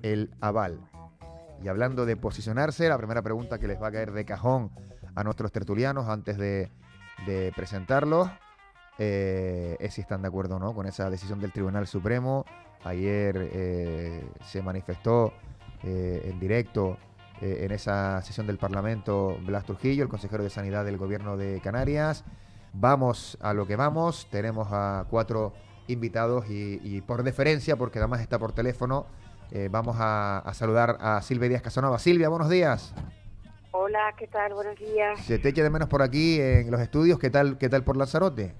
el aval. Y hablando de posicionarse, la primera pregunta que les va a caer de cajón a nuestros tertulianos antes de presentarlos es si están de acuerdo o no con esa decisión del Tribunal Supremo. Ayer se manifestó en directo en esa sesión del Parlamento Blas Trujillo, el consejero de Sanidad del Gobierno de Canarias. Vamos a lo que vamos. Tenemos a 4 invitados y por deferencia, porque además está por teléfono, vamos a saludar a Silvia Díaz Casanova. Silvia, buenos días. Hola, ¿qué tal? Buenos días. Se te echa de menos por aquí en los estudios. ¿Qué tal por Lanzarote?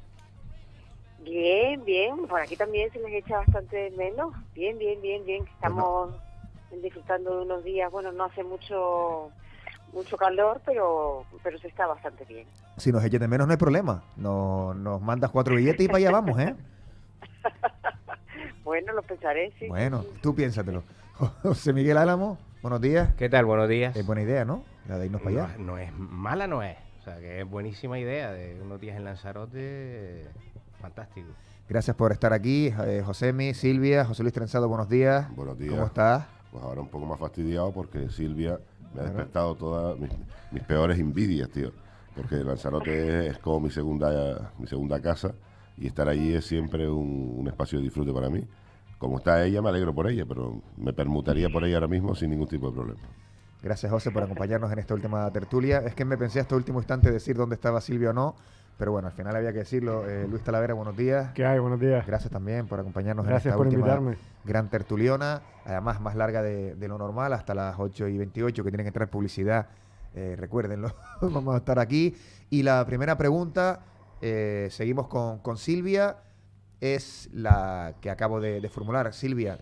Bien, bien. Por aquí también se les echa bastante de menos. Bien. Estamos disfrutando de unos días. Bueno, no hace mucho calor, pero se está bastante bien. Si nos eches de menos no hay problema. Nos mandas 4 billetes y para allá vamos, ¿eh? Bueno, lo pensaré, sí. Bueno, tú piénsatelo. José Miguel Álamo, buenos días. ¿Qué tal? Buenos días. Es buena idea, ¿no? La de irnos para allá. No es mala, no es. O sea, que es buenísima idea de unos días en Lanzarote. Fantástico. Gracias por estar aquí, Josemi, Silvia, José Luis Trenzado, buenos días. Buenos días. ¿Cómo estás? Pues ahora un poco más fastidiado porque Silvia me ha despertado todas mis peores envidias, tío. Porque Lanzarote es como mi segunda casa y estar allí es siempre un espacio de disfrute para mí. Como está ella, me alegro por ella, pero me permutaría por ella ahora mismo sin ningún tipo de problema. Gracias, José, por acompañarnos en esta última tertulia. Es que me pensé hasta último instante decir dónde estaba Silvia o no, pero bueno, al final había que decirlo. Luis Talavera, buenos días. ¿Qué hay? Buenos días. Gracias también por acompañarnos Gracias en esta por última invitarme. gran tertuliona, además más larga de lo normal, hasta las 8:28 que tiene que entrar publicidad. Recuérdenlo, vamos a estar aquí. Y la primera pregunta, seguimos con Silvia, es la que acabo de formular. Silvia,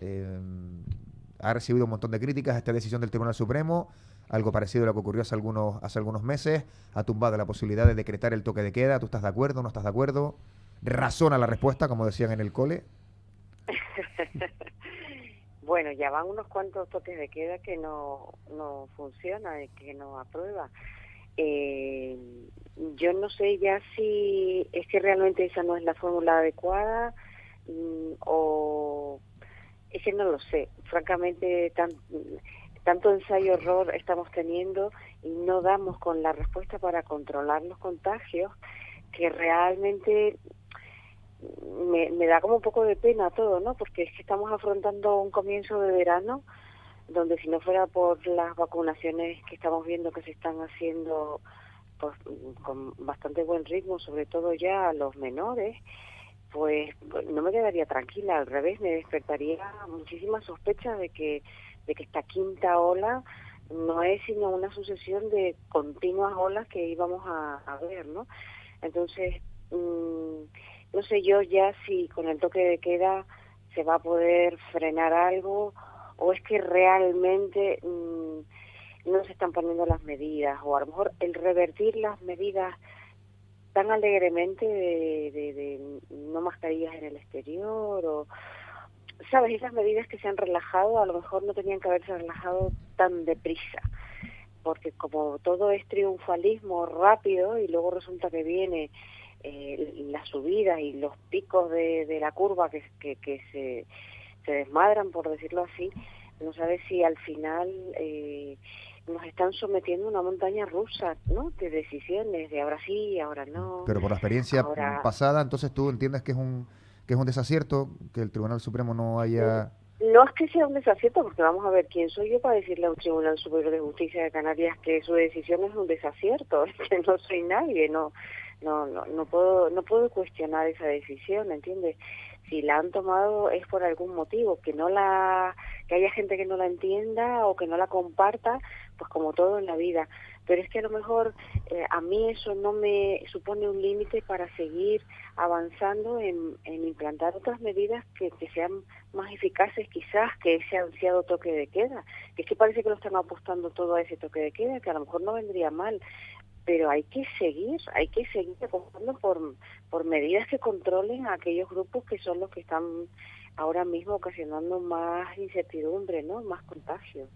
ha recibido un montón de críticas a esta decisión del Tribunal Supremo, algo parecido a lo que ocurrió hace algunos meses. Ha tumbado la posibilidad de decretar el toque de queda. ¿Tú estás de acuerdo? ¿No estás de acuerdo? ¿Razona la respuesta, como decían en el cole? Bueno, ya van unos cuantos toques de queda que no funcionan y que no aprueba. Yo no sé ya si es que realmente esa no es la fórmula adecuada o es que no lo sé. Francamente, tanto ensayo-error estamos teniendo y no damos con la respuesta para controlar los contagios que realmente me da como un poco de pena todo, ¿no? Porque es que estamos afrontando un comienzo de verano donde si no fuera por las vacunaciones que estamos viendo que se están haciendo pues, con bastante buen ritmo, sobre todo ya a los menores, pues no me quedaría tranquila, al revés, me despertaría muchísimas sospechas de que esta quinta ola no es sino una sucesión de continuas olas que íbamos a ver, ¿no? Entonces, no sé yo ya si con el toque de queda se va a poder frenar algo o es que realmente no se están poniendo las medidas, o a lo mejor el revertir las medidas tan alegremente de no mascarillas en el exterior, o sabes, esas medidas que se han relajado a lo mejor no tenían que haberse relajado tan deprisa, porque como todo es triunfalismo rápido y luego resulta que viene las subidas y los picos de la curva que se desmadran, por decirlo así, no sabes si al final nos están sometiendo a una montaña rusa, ¿no? De decisiones, de ahora sí, ahora no. Pero por la experiencia pasada, entonces tú entiendes que es un desacierto que el Tribunal Supremo no haya... No es que sea un desacierto, porque vamos a ver, ¿quién soy yo para decirle a un Tribunal Superior de Justicia de Canarias que su decisión es un desacierto? Es que no soy nadie, no puedo cuestionar esa decisión, ¿entiendes? Si la han tomado es por algún motivo, que haya gente que no la entienda o que no la comparta, pues como todo en la vida. Pero es que a lo mejor a mí eso no me supone un límite para seguir avanzando en implantar otras medidas que sean más eficaces quizás que ese ansiado toque de queda. Que es que parece que lo están apostando todo a ese toque de queda, que a lo mejor no vendría mal. Pero hay que seguir apostando por medidas que controlen a aquellos grupos que son los que están ahora mismo ocasionando más incertidumbre, ¿no? Más contagio.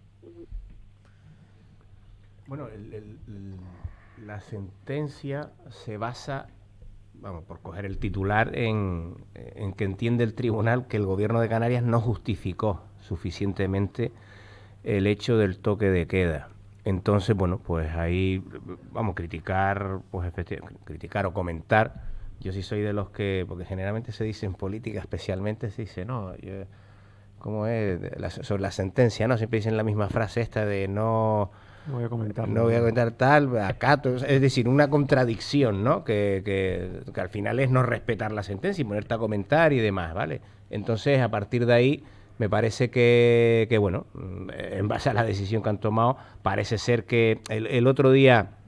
Bueno, la sentencia se basa, vamos, por coger el titular, en que entiende el tribunal que el Gobierno de Canarias no justificó suficientemente el hecho del toque de queda. Entonces, bueno, pues ahí vamos a criticar, pues criticar o comentar. Yo sí soy de los que, porque generalmente se dice en política, especialmente se dice, no, ¿cómo es? Sobre la sentencia, ¿no? Siempre dicen la misma frase esta de no voy a comentar tal, acato, es decir, una contradicción, ¿no? Que al final es no respetar la sentencia y ponerte a comentar y demás, ¿vale? Entonces, a partir de ahí, me parece que bueno, en base a la decisión que han tomado, parece ser que el otro día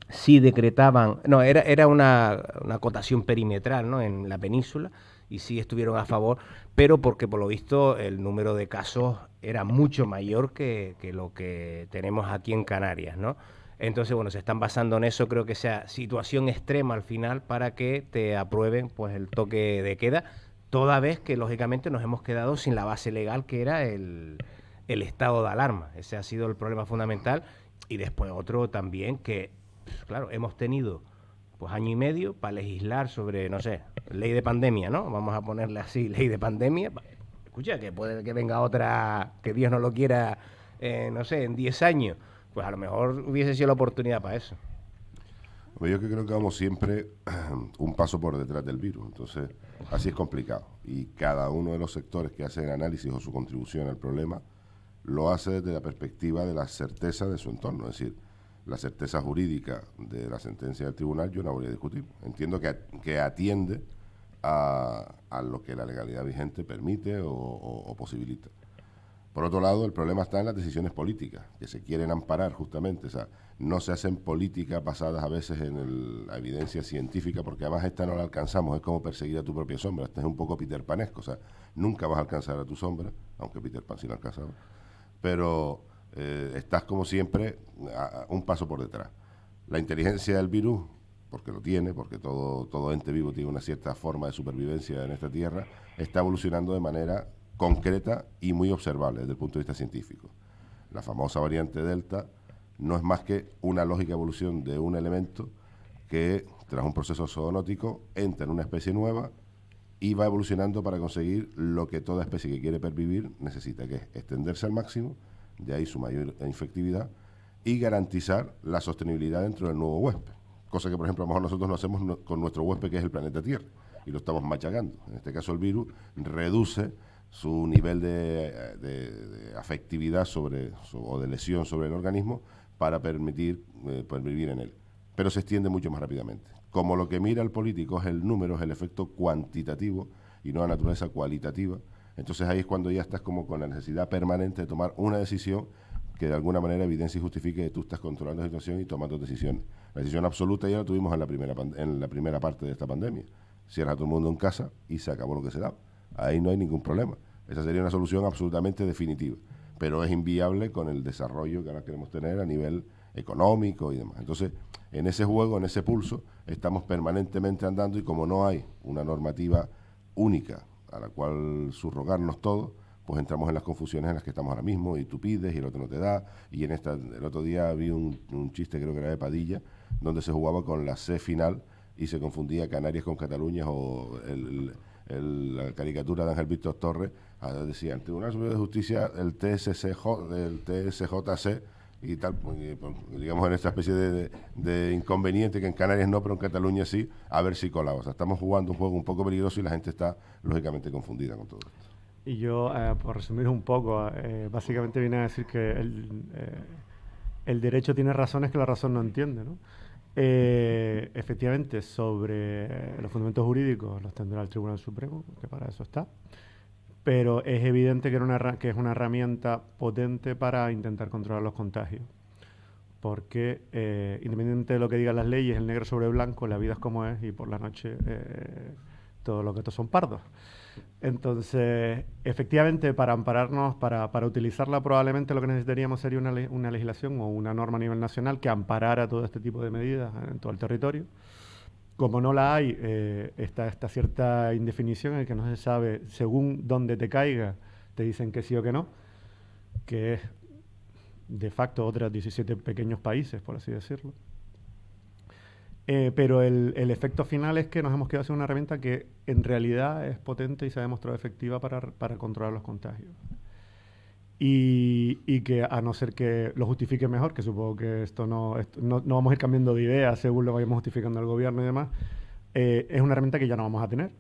sí decretaban, no, era una acotación perimetral, ¿no? En la península, y sí estuvieron a favor, pero porque por lo visto el número de casos era mucho mayor que lo que tenemos aquí en Canarias, ¿no? Entonces, bueno, se están basando en eso, creo que sea situación extrema al final para que te aprueben pues el toque de queda, toda vez que lógicamente nos hemos quedado sin la base legal que era el estado de alarma. Ese ha sido el problema fundamental. Y después otro también que, claro, hemos tenido pues año y medio para legislar sobre, no sé, ley de pandemia, ¿no? Vamos a ponerle así, ley de pandemia. Escucha, que puede que venga otra, que Dios no lo quiera, no sé, en 10 años. Pues a lo mejor hubiese sido la oportunidad para eso. Yo creo que vamos siempre un paso por detrás del virus, entonces así es complicado. Y cada uno de los sectores que hacen análisis o su contribución al problema lo hace desde la perspectiva de la certeza de su entorno, es decir, la certeza jurídica de la sentencia del tribunal yo no voy a discutir. Entiendo que atiende a lo que la legalidad vigente permite o posibilita. Por otro lado, el problema está en las decisiones políticas, que se quieren amparar justamente. O sea, no se hacen políticas basadas a veces en la evidencia científica, porque además esta no la alcanzamos. Es como perseguir a tu propia sombra. Este es un poco Peter Panesco. O sea, nunca vas a alcanzar a tu sombra, aunque Peter Pan sí lo alcanzaba. Pero estás como siempre un paso por detrás. La inteligencia del virus, porque lo tiene, porque todo ente vivo tiene una cierta forma de supervivencia en esta tierra, está evolucionando de manera concreta y muy observable desde el punto de vista científico. La famosa variante Delta no es más que una lógica evolución de un elemento que, tras un proceso zoonótico, entra en una especie nueva y va evolucionando para conseguir lo que toda especie que quiere pervivir necesita, que es extenderse al máximo, de ahí su mayor infectividad, y garantizar la sostenibilidad dentro del nuevo huésped. Cosa que, por ejemplo, a lo mejor nosotros no hacemos con nuestro huésped, que es el planeta Tierra, y lo estamos machacando. En este caso, el virus reduce su nivel de afectividad o de lesión sobre el organismo para permitir vivir en él. Pero se extiende mucho más rápidamente. Como lo que mira el político es el número, es el efecto cuantitativo y no la naturaleza cualitativa, entonces ahí es cuando ya estás como con la necesidad permanente de tomar una decisión que de alguna manera evidencie y justifique que tú estás controlando la situación y tomando decisiones. La decisión absoluta ya la tuvimos en la primera parte de esta pandemia. Cierra a todo el mundo en casa y se acabó lo que se daba. Ahí no hay ningún problema. Esa sería una solución absolutamente definitiva, pero es inviable con el desarrollo que ahora queremos tener a nivel económico y demás. Entonces, en ese juego, en ese pulso, estamos permanentemente andando y como no hay una normativa única a la cual subrogarnos todos, pues entramos en las confusiones en las que estamos ahora mismo y tú pides y el otro no te da. Y el otro día vi un chiste, creo que era de Padilla, donde se jugaba con la C final y se confundía Canarias con Cataluña o la caricatura de Ángel Víctor Torres decía, el Tribunal Superior de Justicia, el TSJC y tal, digamos en esta especie de inconveniente que en Canarias no, pero en Cataluña sí, a ver si colaba. O sea, estamos jugando un juego un poco peligroso y la gente está lógicamente confundida con todo esto. Y yo, por resumir un poco, básicamente viene a decir que el derecho tiene razones que la razón no entiende, ¿no? Efectivamente, sobre los fundamentos jurídicos los tendrá el Tribunal Supremo, que para eso está, pero es evidente que es una herramienta potente para intentar controlar los contagios, porque independientemente de lo que digan las leyes, el negro sobre blanco, la vida es como es y por la noche todos los gatos son pardos. Entonces, efectivamente, para ampararnos, para utilizarla, probablemente lo que necesitaríamos sería una legislación o una norma a nivel nacional que amparara todo este tipo de medidas en todo el territorio. Como no la hay, está esta cierta indefinición en la que no se sabe, según dónde te caiga, te dicen que sí o que no, que es de facto otros 17 pequeños países, por así decirlo. Pero el efecto final es que nos hemos quedado sin una herramienta que en realidad es potente y se ha demostrado efectiva para controlar los contagios. y que a no ser que lo justifique mejor, que supongo que no vamos a ir cambiando de idea según lo vayamos justificando el gobierno y demás, es una herramienta que ya no vamos a tener.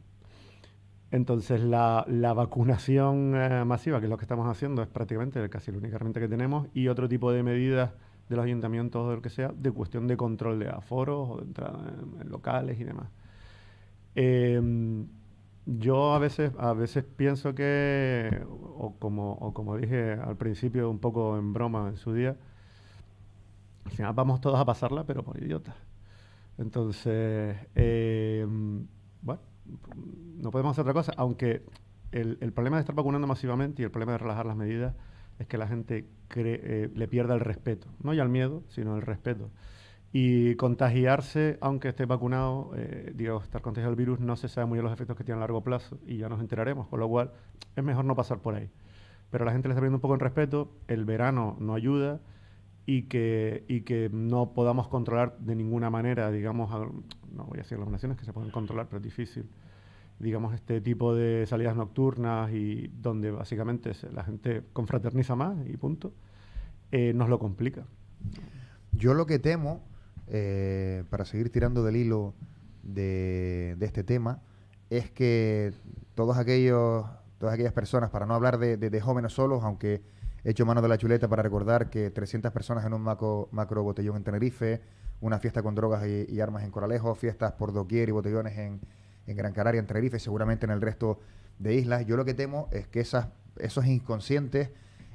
Entonces la vacunación masiva, que es lo que estamos haciendo, es prácticamente casi la única herramienta que tenemos, y otro tipo de medidas de los ayuntamientos o de lo que sea, de cuestión de control de aforos o de entrada en locales y demás. Yo a veces pienso que, o como dije al principio, un poco en broma en su día, al final vamos todos a pasarla, pero por idiotas. Entonces, bueno, no podemos hacer otra cosa, aunque el problema de estar vacunando masivamente y el problema de relajar las medidas es que la gente le pierda el respeto, no ya el miedo, sino el respeto. Y contagiarse, aunque esté vacunado, estar contagiado del virus, no se sabe muy bien los efectos que tiene a largo plazo y ya nos enteraremos, con lo cual es mejor no pasar por ahí. Pero a la gente le está perdiendo un poco el respeto, el verano no ayuda y que no podamos controlar de ninguna manera, digamos, no voy a decir las naciones que se pueden controlar, pero es difícil, digamos, este tipo de salidas nocturnas y donde básicamente la gente confraterniza más y punto, nos lo complica. Yo lo que temo, para seguir tirando del hilo de este tema, es que todas aquellas personas, para no hablar de jóvenes solos, aunque he hecho mano de la chuleta para recordar que 300 personas en un macro botellón en Tenerife, una fiesta con drogas y armas en Coralejo, fiestas por doquier y botellones en Gran Canaria, en Tenerife y seguramente en el resto de islas. Yo lo que temo es que esos inconscientes,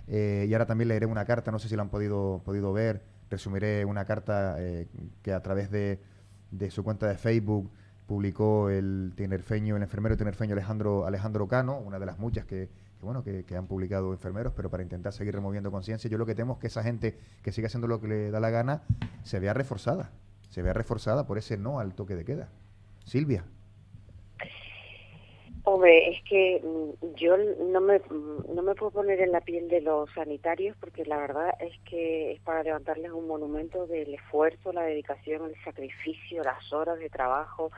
y ahora también leeré una carta, no sé si la han podido ver, resumiré una carta que a través de su cuenta de Facebook publicó el enfermero tinerfeño Alejandro Cano, una de las muchas que han publicado enfermeros, pero para intentar seguir removiendo conciencia. Yo lo que temo es que esa gente que sigue haciendo lo que le da la gana se vea reforzada por ese no al toque de queda. Silvia. Hombre, es que yo no me puedo poner en la piel de los sanitarios, porque la verdad es que es para levantarles un monumento del esfuerzo, la dedicación, el sacrificio, las horas de trabajo,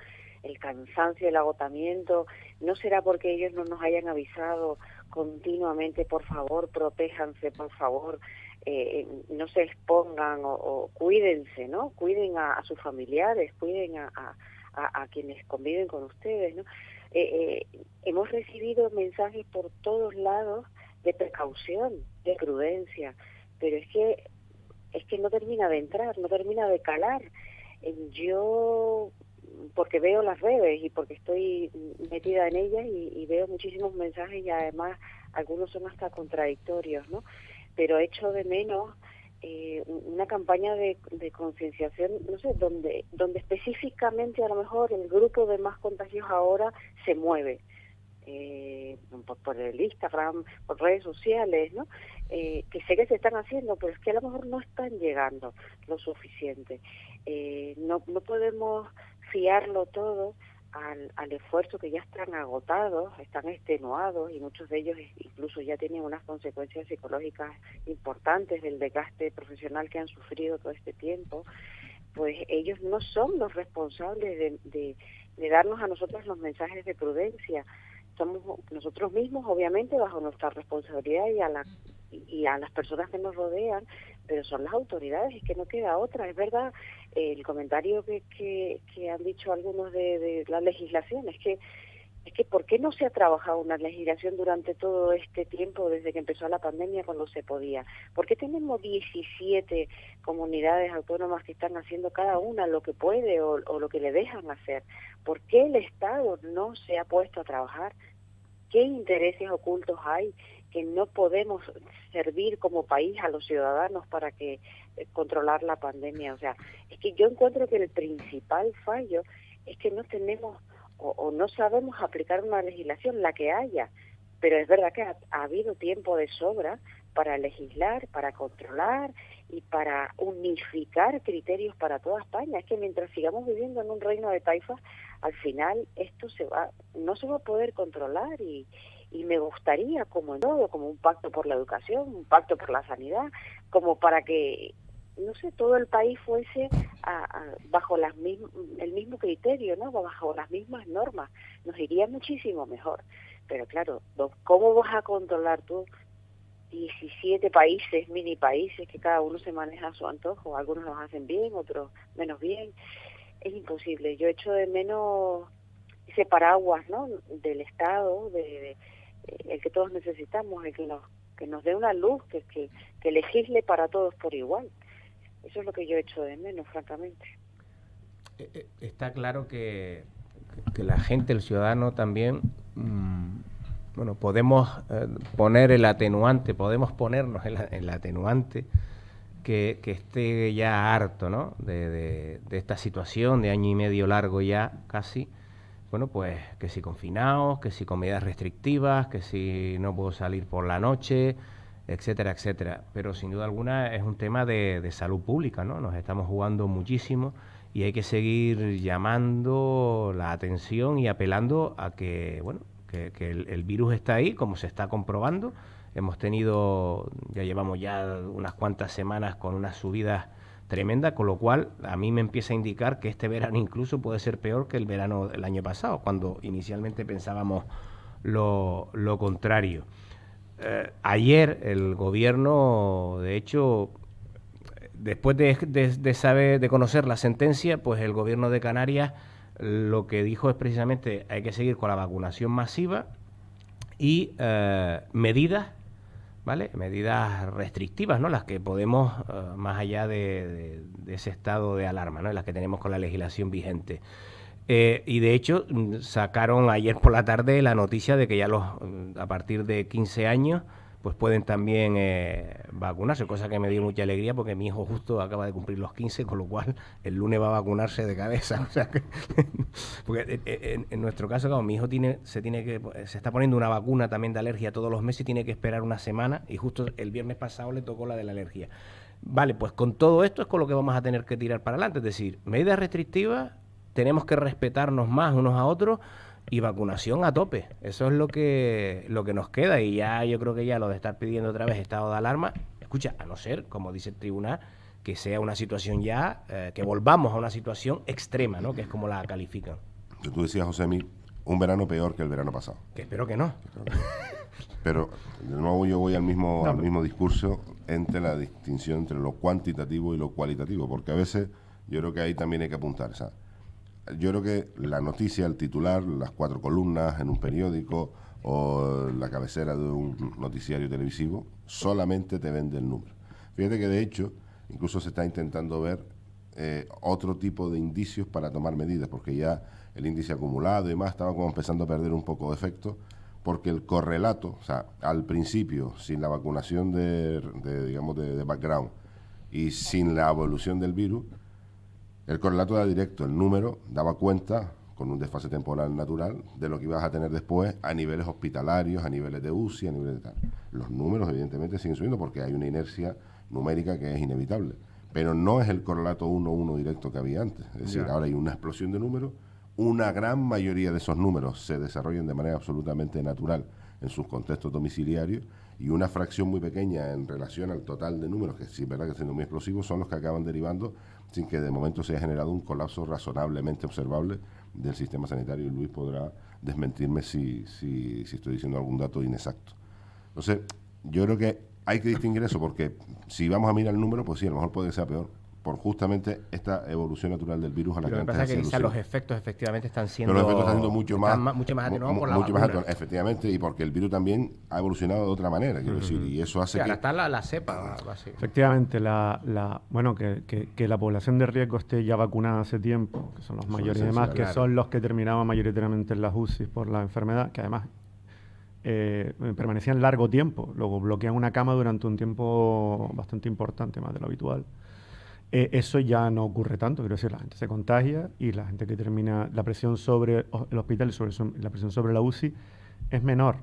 el cansancio, el agotamiento. No será porque ellos no nos hayan avisado continuamente, por favor, protéjanse, por favor, no se expongan o cuídense, ¿no? Cuiden a sus familiares, cuiden a quienes conviven con ustedes, ¿no? Hemos recibido mensajes por todos lados de precaución, de prudencia, pero es que no termina de entrar, no termina de calar. Yo, porque veo las redes y porque estoy metida en ellas y veo muchísimos mensajes y además algunos son hasta contradictorios, ¿no? Pero echo de menos una campaña de concienciación, no sé, donde específicamente a lo mejor el grupo de más contagios ahora se mueve, por el Instagram, por redes sociales, ¿no? Que sé que se están haciendo, pero es que a lo mejor no están llegando lo suficiente. No podemos fiarlo todo al esfuerzo, que ya están agotados, están extenuados y muchos de ellos incluso ya tienen unas consecuencias psicológicas importantes del desgaste profesional que han sufrido todo este tiempo. Pues ellos no son los responsables de darnos a nosotros los mensajes de prudencia. Somos nosotros mismos, obviamente, bajo nuestra responsabilidad y a las personas que nos rodean, pero son las autoridades, es que no queda otra. Es verdad, el comentario que han dicho algunos de la legislación, es que ¿por qué no se ha trabajado una legislación durante todo este tiempo, desde que empezó la pandemia, cuando se podía? ¿Por qué tenemos 17 comunidades autónomas que están haciendo cada una lo que puede o lo que le dejan hacer? ¿Por qué el Estado no se ha puesto a trabajar? ¿Qué intereses ocultos hay que no podemos servir como país a los ciudadanos para que controlar la pandemia? O sea, es que yo encuentro que el principal fallo es que no tenemos o no sabemos aplicar una legislación, la que haya, pero es verdad que ha habido tiempo de sobra para legislar, para controlar y para unificar criterios para toda España. Es que mientras sigamos viviendo en un reino de taifas, al final esto no se va a poder controlar y me gustaría, como en todo, como un pacto por la educación, un pacto por la sanidad, como para que, no sé, todo el país fuese bajo el mismo criterio, ¿no? Bajo las mismas normas. Nos iría muchísimo mejor. Pero claro, ¿cómo vas a controlar tú 17 países, mini países, que cada uno se maneja a su antojo. Algunos los hacen bien, otros menos bien. Es imposible. Yo echo de menos ese paraguas, ¿no?, del Estado, el que todos necesitamos, el que nos dé una luz, que legisle para todos por igual. Eso es lo que yo echo de menos, francamente. Está claro que la gente, el ciudadano también, bueno, podemos poner el atenuante, podemos ponernos el atenuante que esté ya harto, ¿no?, de esta situación de año y medio largo ya casi. Bueno, pues que si confinados, que si con medidas restrictivas, que si no puedo salir por la noche, etcétera, etcétera. Pero sin duda alguna es un tema de salud pública, ¿no? Nos estamos jugando muchísimo y hay que seguir llamando la atención y apelando a que, bueno, que el virus está ahí, como se está comprobando. Ya llevamos ya unas cuantas semanas con unas subidas tremendas, con lo cual a mí me empieza a indicar que este verano incluso puede ser peor que el verano del año pasado, cuando inicialmente pensábamos lo contrario. Ayer el gobierno, de hecho, después de conocer la sentencia, pues el gobierno de Canarias lo que dijo es precisamente hay que seguir con la vacunación masiva y medidas, ¿vale? Medidas restrictivas, ¿no? Las que podemos, más allá de ese estado de alarma, ¿no?, las que tenemos con la legislación vigente. Y de hecho sacaron ayer por la tarde la noticia de que ya a partir de 15 años pues pueden también vacunarse, cosa que me dio mucha alegría porque mi hijo justo acaba de cumplir los 15, con lo cual el lunes va a vacunarse de cabeza. O sea que porque en nuestro caso, claro, mi hijo se está poniendo una vacuna también de alergia todos los meses y tiene que esperar una semana, y justo el viernes pasado le tocó la de la alergia. Vale, pues con todo esto es con lo que vamos a tener que tirar para adelante, es decir, medidas restrictivas, tenemos que respetarnos más unos a otros y vacunación a tope. Eso es lo que nos queda, y ya yo creo que ya lo de estar pidiendo otra vez estado de alarma, escucha, a no ser, como dice el tribunal, que sea una situación ya, que volvamos a una situación extrema, ¿no?, que es como la califican. Tú decías, Josemi, un verano peor que el verano pasado. Que espero que no. Pero de nuevo yo voy al mismo discurso entre la distinción entre lo cuantitativo y lo cualitativo, porque a veces yo creo que ahí también hay que apuntar, ¿sabes? Yo creo que la noticia, el titular, las 4 columnas en un periódico o la cabecera de un noticiario televisivo solamente te vende el número. Fíjate que de hecho incluso se está intentando ver otro tipo de indicios para tomar medidas, porque ya el índice acumulado y demás estaba como empezando a perder un poco de efecto, porque el correlato, o sea, al principio, sin la vacunación de background y sin la evolución del virus, el correlato era directo, el número daba cuenta, con un desfase temporal natural, de lo que ibas a tener después a niveles hospitalarios, a niveles de UCI, a niveles de tal. Los números evidentemente siguen subiendo porque hay una inercia numérica que es inevitable, pero no es el correlato 1-1 directo que había antes. Es decir, ahora hay una explosión de números, una gran mayoría de esos números se desarrollan de manera absolutamente natural en sus contextos domiciliarios, y una fracción muy pequeña en relación al total de números, que sí es verdad que siendo muy explosivos, son los que acaban derivando sin que de momento se haya generado un colapso razonablemente observable del sistema sanitario, y Luis podrá desmentirme si estoy diciendo algún dato inexacto. Entonces, yo creo que hay que distinguir eso, porque si vamos a mirar el número, pues sí, a lo mejor puede que sea peor, por justamente esta evolución natural del virus a la que antes pasa es que quizás los efectos efectivamente están siendo mucho más atenuados por la vacuna. Efectivamente, y porque el virus también ha evolucionado de otra manera, quiero decir, y eso hace que... Ahora está la cepa. Efectivamente, que la población de riesgo esté ya vacunada hace tiempo, que son los mayores y demás, que son los que terminaban mayoritariamente en las UCI por la enfermedad, que además permanecían largo tiempo, luego bloquean una cama durante un tiempo bastante importante, más de lo habitual. Eso ya no ocurre tanto, quiero decir, la gente se contagia y la gente que termina, la presión sobre el hospital y la presión sobre la UCI es menor.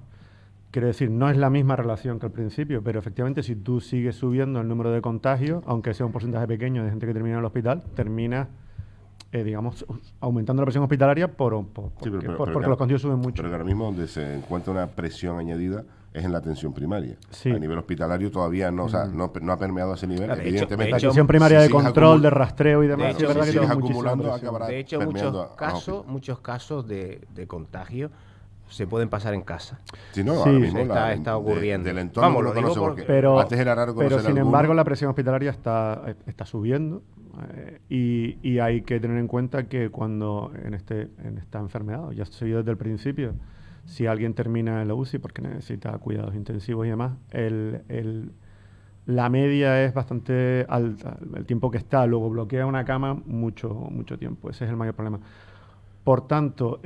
Quiero decir, no es la misma relación que al principio, pero efectivamente si tú sigues subiendo el número de contagios, aunque sea un porcentaje pequeño de gente que termina en el hospital, termina, aumentando la presión hospitalaria porque los contagios suben mucho. Pero que ahora mismo donde se encuentra una presión añadida es en la atención primaria. Sí. A nivel hospitalario todavía no, no ha permeado ese nivel. Claro, evidentemente, la atención primaria de control, de rastreo y demás. De hecho, si sigues acumulando, acabará de hecho permeando muchos casos de contagio se pueden pasar en casa. Sí, no, Sí, ahora mismo está ocurriendo. del entorno Vamos, que lo no digo conocemos, porque- porque Pero, antes era raro conocer sin alguno. embargo, la presión hospitalaria está subiendo, y hay que tener en cuenta que cuando en esta enfermedad, ya estoy desde el principio, si alguien termina en la UCI porque necesita cuidados intensivos y demás, la media es bastante alta, el tiempo que está, luego bloquea una cama mucho tiempo, ese es el mayor problema. Por tanto,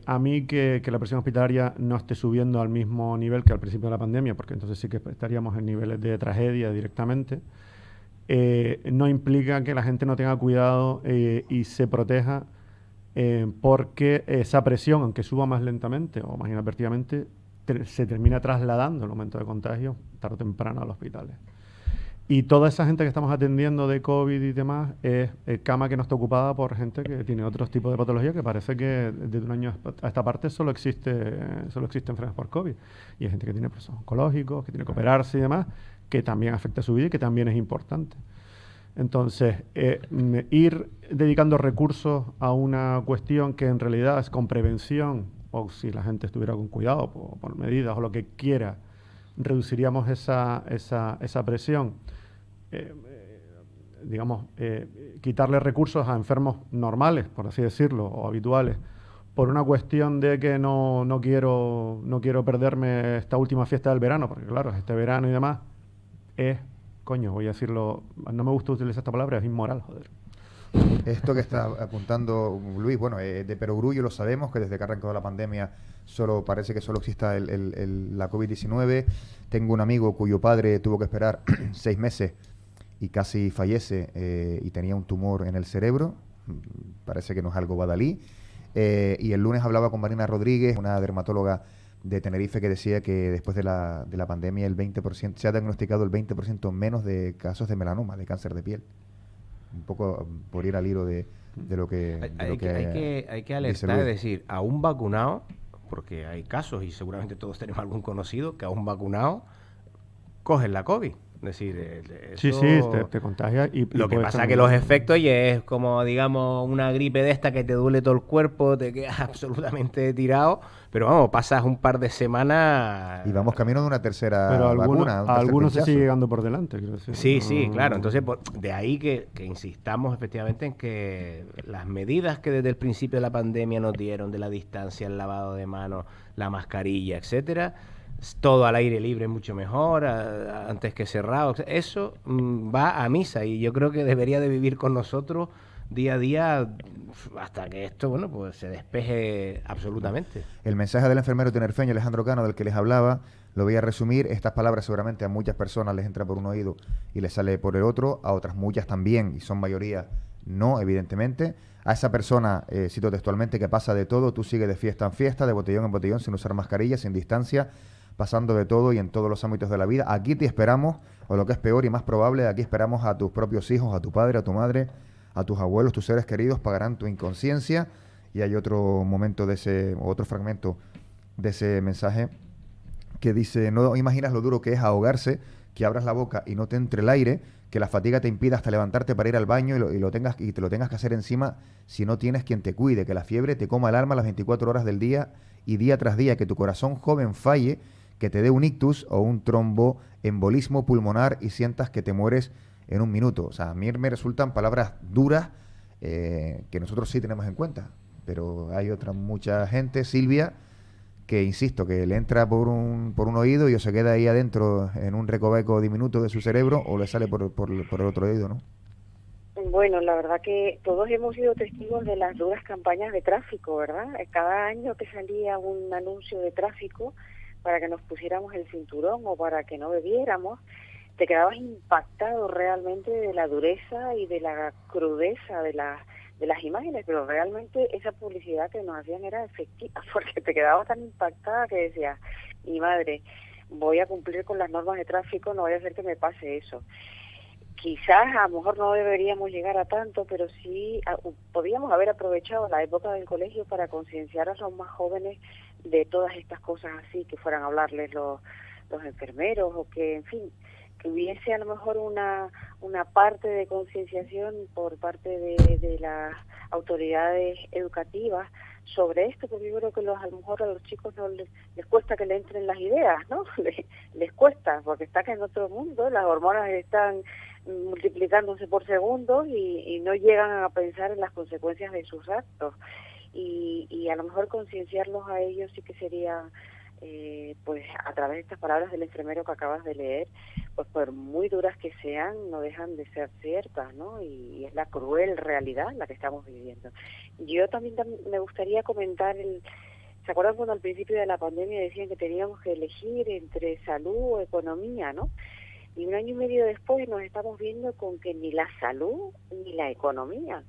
a mí que la presión hospitalaria no esté subiendo al mismo nivel que al principio de la pandemia, porque entonces sí que estaríamos en niveles de tragedia directamente, no implica que la gente no tenga cuidado y se proteja, porque esa presión, aunque suba más lentamente o más inadvertidamente, se termina trasladando el aumento de contagios tarde o temprano a los hospitales. Y toda esa gente que estamos atendiendo de COVID y demás es cama que no está ocupada por gente que tiene otros tipos de patología, que parece que desde un año a esta parte solo existe enfermedades por COVID. Y hay gente que tiene procesos oncológicos, que tiene que operarse y demás, que también afecta su vida y que también es importante. Entonces, ir dedicando recursos a una cuestión que en realidad es con prevención, o si la gente estuviera con cuidado, por medidas o lo que quiera, reduciríamos esa presión. Quitarle recursos a enfermos normales, por así decirlo, o habituales, por una cuestión de que no quiero perderme esta última fiesta del verano, porque claro, este verano y demás, voy a decirlo, no me gusta utilizar esta palabra, es inmoral, joder. Esto que está apuntando Luis, bueno, de perogrullo lo sabemos, que desde que arrancó la pandemia parece que solo exista la COVID-19. Tengo un amigo cuyo padre tuvo que esperar 6 meses y casi fallece, y tenía un tumor en el cerebro. Parece que no es algo badalí. Y el lunes hablaba con Marina Rodríguez, una dermatóloga de Tenerife, que decía que después de la pandemia el 20%, se ha diagnosticado el 20% menos de casos de melanoma, de cáncer de piel. Un poco por ir al hilo de lo que Hay que alertar, es decir, a un vacunado, porque hay casos y seguramente todos tenemos algún conocido que a un vacunado cogen la COVID. Es decir, sí, te contagia y lo que puedes pasa tener- que los efectos y es como, digamos, una gripe de esta que te duele todo el cuerpo, te quedas absolutamente tirado, pero vamos, pasas un par de semanas... Y vamos camino de una tercera Pero vacuna. a algunos se sigue llegando por delante, quiero decir. Sí, claro. Entonces, de ahí que insistamos efectivamente en que las medidas que desde el principio de la pandemia nos dieron, de la distancia, el lavado de manos, la mascarilla, etcétera, todo al aire libre mucho mejor, antes que cerrado. Eso va a misa y yo creo que debería de vivir con nosotros día a día hasta que esto, bueno, pues se despeje absolutamente. El mensaje del enfermero tinerfeño Alejandro Cano, del que les hablaba, lo voy a resumir. Estas palabras seguramente a muchas personas les entra por un oído y les sale por el otro, a otras muchas también, y son mayoría no, evidentemente. A esa persona, cito textualmente, que pasa de todo, tú sigues de fiesta en fiesta, de botellón en botellón, sin usar mascarilla, sin distancia, pasando de todo y en todos los ámbitos de la vida. Aquí te esperamos, o lo que es peor y más probable, aquí esperamos a tus propios hijos, a tu padre, a tu madre, a tus abuelos, tus seres queridos, pagarán tu inconsciencia. Y hay otro momento otro fragmento de ese mensaje que dice: no imaginas lo duro que es ahogarse, que abras la boca y no te entre el aire, que la fatiga te impida hasta levantarte para ir al baño y te lo tengas que hacer encima si no tienes quien te cuide, que la fiebre te coma el alma las 24 horas del día y día tras día, que tu corazón joven falle, que te dé un ictus o un tromboembolismo pulmonar y sientas que te mueres en un minuto. O sea, a mí me resultan palabras duras, que nosotros sí tenemos en cuenta, pero hay mucha gente, Silvia, que insisto, que le entra por un oído y o se queda ahí adentro en un recoveco diminuto de su cerebro o le sale por el otro oído, ¿no? Bueno, la verdad que todos hemos sido testigos de las duras campañas de tráfico, ¿verdad? Cada año que salía un anuncio de tráfico para que nos pusiéramos el cinturón o para que no bebiéramos, te quedabas impactado realmente de la dureza y de la crudeza de las imágenes, pero realmente esa publicidad que nos hacían era efectiva, porque te quedabas tan impactada que decías, mi madre, voy a cumplir con las normas de tráfico, no voy a hacer que me pase eso. Quizás a lo mejor no deberíamos llegar a tanto, pero sí podíamos haber aprovechado la época del colegio para concienciar a los más jóvenes de todas estas cosas así, que fueran a hablarles los enfermeros o que, en fin, que hubiese a lo mejor una parte de concienciación por parte de las autoridades educativas sobre esto, porque yo creo que a lo mejor a los chicos no les cuesta que le entren las ideas, ¿no? Les cuesta, porque están en otro mundo, las hormonas están multiplicándose por segundos y no llegan a pensar en las consecuencias de sus actos. Y a lo mejor concienciarlos a ellos sí que sería, pues a través de estas palabras del enfermero que acabas de leer, pues por muy duras que sean, no dejan de ser ciertas, ¿no? Y es la cruel realidad la que estamos viviendo. Yo también me gustaría comentar ¿se acuerdan cuando al principio de la pandemia decían que teníamos que elegir entre salud o economía, ¿no? Y 1 año y medio después nos estamos viendo con que ni la salud ni la economía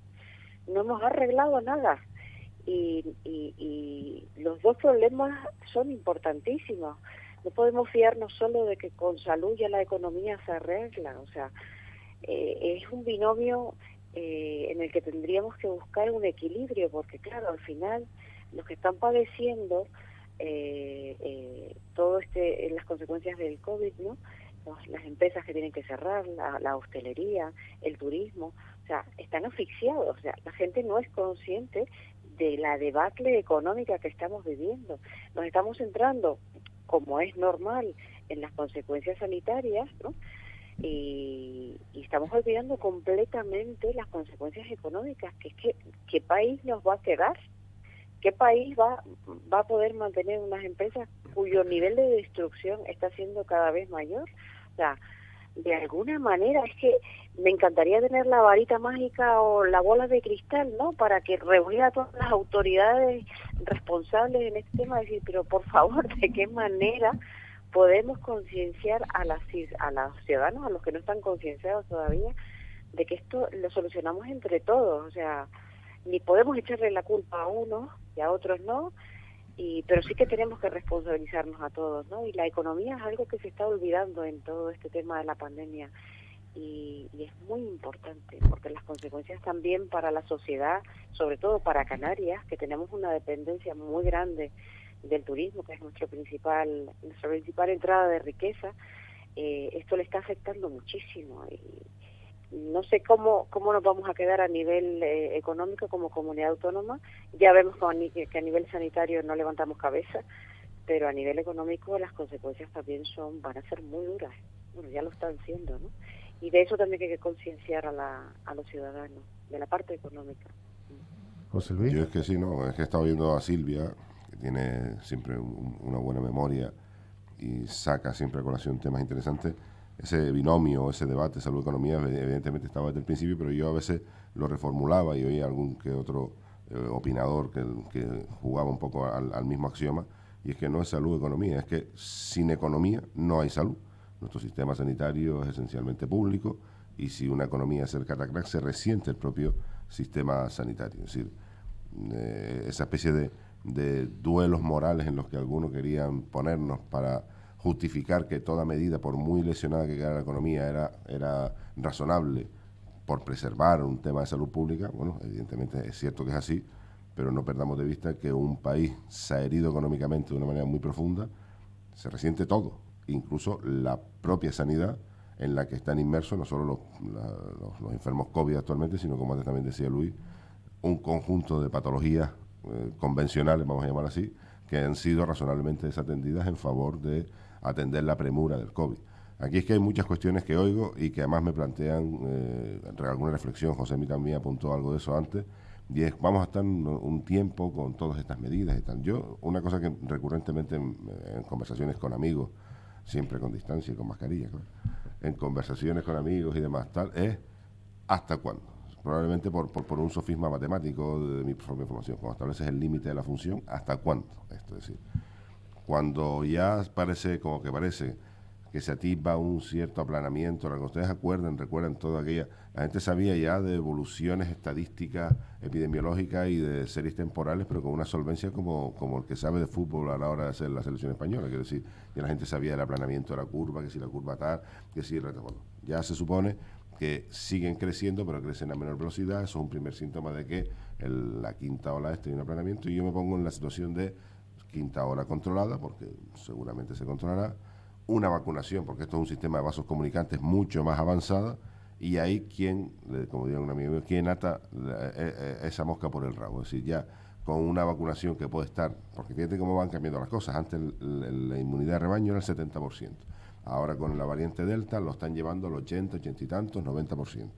no hemos arreglado nada. Y los dos problemas son importantísimos. No podemos fiarnos solo de que con salud ya la economía se arregla. O sea, es un binomio en el que tendríamos que buscar un equilibrio, porque claro, al final los que están padeciendo las consecuencias del COVID, ¿no? Las empresas que tienen que cerrar, la hostelería, el turismo, o sea, están asfixiados. O sea, la gente no es consciente de la debacle económica que estamos viviendo. Nos estamos centrando, como es normal, en las consecuencias sanitarias, ¿no? Y estamos olvidando completamente las consecuencias económicas, que es que ¿qué país nos va a quedar? ¿Qué país va a poder mantener unas empresas cuyo nivel de destrucción está siendo cada vez mayor? O sea, de alguna manera es que me encantaría tener la varita mágica o la bola de cristal, ¿no? Para que reuniera a todas las autoridades responsables en este tema, decir, pero por favor, ¿de qué manera podemos concienciar a los ciudadanos, a los que no están concienciados todavía, de que esto lo solucionamos entre todos? O sea, ni podemos echarle la culpa a unos y a otros no, pero sí que tenemos que responsabilizarnos a todos, ¿no? Y la economía es algo que se está olvidando en todo este tema de la pandemia y es muy importante porque las consecuencias también para la sociedad, sobre todo para Canarias, que tenemos una dependencia muy grande del turismo, que es nuestra principal entrada de riqueza, esto le está afectando muchísimo y no sé cómo nos vamos a quedar a nivel económico como comunidad autónoma. Ya vemos que a nivel sanitario no levantamos cabeza, pero a nivel económico las consecuencias también van a ser muy duras. Bueno, ya lo están siendo, ¿no? Y de eso también hay que concienciar a los ciudadanos, de la parte económica. José Luis. Yo es que sí, no, es que he estado viendo a Silvia, que tiene siempre una buena memoria y saca siempre a colación temas interesantes. Ese binomio, ese debate salud-economía, evidentemente estaba desde el principio, pero yo a veces lo reformulaba y oía algún que otro opinador que jugaba un poco al mismo axioma, y es que no es salud-economía, es que sin economía no hay salud. Nuestro sistema sanitario es esencialmente público y si una economía se catacrack, se resiente el propio sistema sanitario. Es decir, esa especie de duelos morales en los que algunos querían ponernos para justificar que toda medida, por muy lesionada que quedara la economía, era razonable por preservar un tema de salud pública. Bueno, evidentemente es cierto que es así, pero no perdamos de vista que un país se ha herido económicamente de una manera muy profunda, se resiente todo, incluso la propia sanidad en la que están inmersos no solo los enfermos COVID actualmente, sino, como antes también decía Luis, un conjunto de patologías convencionales, vamos a llamar así, que han sido razonablemente desatendidas en favor de atender la premura del COVID. Aquí es que hay muchas cuestiones que oigo y que además me plantean alguna reflexión. José Mí también apuntó algo de eso antes, y es, vamos a estar un tiempo con todas estas medidas y tal. Yo, una cosa que recurrentemente en conversaciones con amigos, siempre con distancia y con mascarilla, claro, en conversaciones con amigos y demás, tal, es ¿hasta cuándo? Probablemente por un sofisma matemático de mi propia formación, cuando estableces el límite de la función, ¿hasta cuándo? Esto es decir, cuando ya parece que se atisba un cierto aplanamiento, lo que ustedes recuerdan todo aquella, la gente sabía ya de evoluciones estadísticas, epidemiológicas y de series temporales, pero con una solvencia como el que sabe de fútbol a la hora de hacer la selección española. Quiero decir, ya la gente sabía del aplanamiento de la curva, que si la curva tal, que si bueno, ya se supone que siguen creciendo, pero crecen a menor velocidad. Eso es un primer síntoma de que la quinta ola tiene un aplanamiento, y yo me pongo en la situación de quinta ola controlada, porque seguramente se controlará, una vacunación, porque esto es un sistema de vasos comunicantes mucho más avanzada, y ahí como diría un amigo mío, ¿quién ata esa mosca por el rabo? Es decir, ya con una vacunación que puede estar, porque fíjate cómo van cambiando las cosas. Antes la inmunidad de rebaño era el 70%. Ahora con la variante Delta lo están llevando al 80, 80 y tantos, 90%.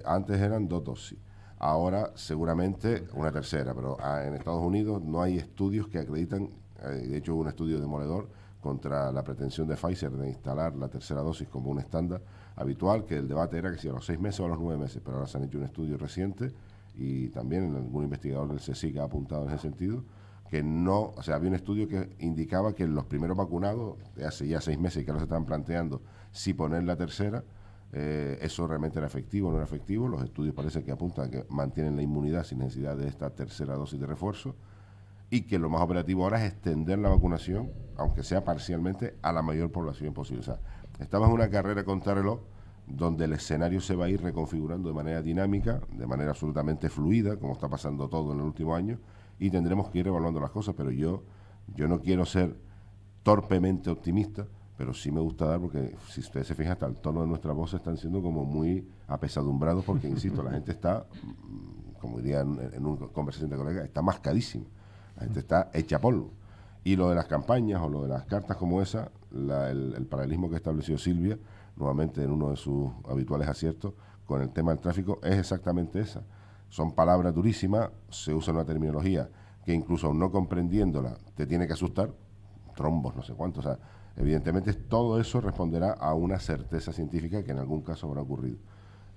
Antes eran 2 dosis. Ahora seguramente una tercera, pero en Estados Unidos no hay estudios que acreditan, de hecho hubo un estudio demoledor contra la pretensión de Pfizer de instalar la tercera dosis como un estándar habitual, que el debate era que si a los 6 meses o a los 9 meses, pero ahora se han hecho un estudio reciente y también algún investigador del CSIC ha apuntado en ese sentido, que no, o sea, había un estudio que indicaba que los primeros vacunados, de hace ya 6 meses, que ahora se están planteando si poner la tercera, eso realmente era efectivo o no era efectivo. Los estudios parece que apuntan a que mantienen la inmunidad sin necesidad de esta tercera dosis de refuerzo, y que lo más operativo ahora es extender la vacunación, aunque sea parcialmente, a la mayor población posible. O sea, estamos en una carrera contra reloj donde el escenario se va a ir reconfigurando de manera dinámica, de manera absolutamente fluida, como está pasando todo en el último año, y tendremos que ir evaluando las cosas, pero yo no quiero ser torpemente optimista, pero sí me gusta dar, porque si ustedes se fijan, hasta el tono de nuestras voces están siendo como muy apesadumbrados, porque, insisto, la gente está, como diría en una conversación de colegas, está mascadísima, la gente está hecha polvo. Y lo de las campañas o lo de las cartas como esa, el paralelismo que estableció Silvia, nuevamente en uno de sus habituales aciertos, con el tema del tráfico, es exactamente esa. Son palabras durísimas, se usa una terminología que incluso aún no comprendiéndola te tiene que asustar, trombos, no sé cuánto, o sea, evidentemente todo eso responderá a una certeza científica que en algún caso habrá ocurrido.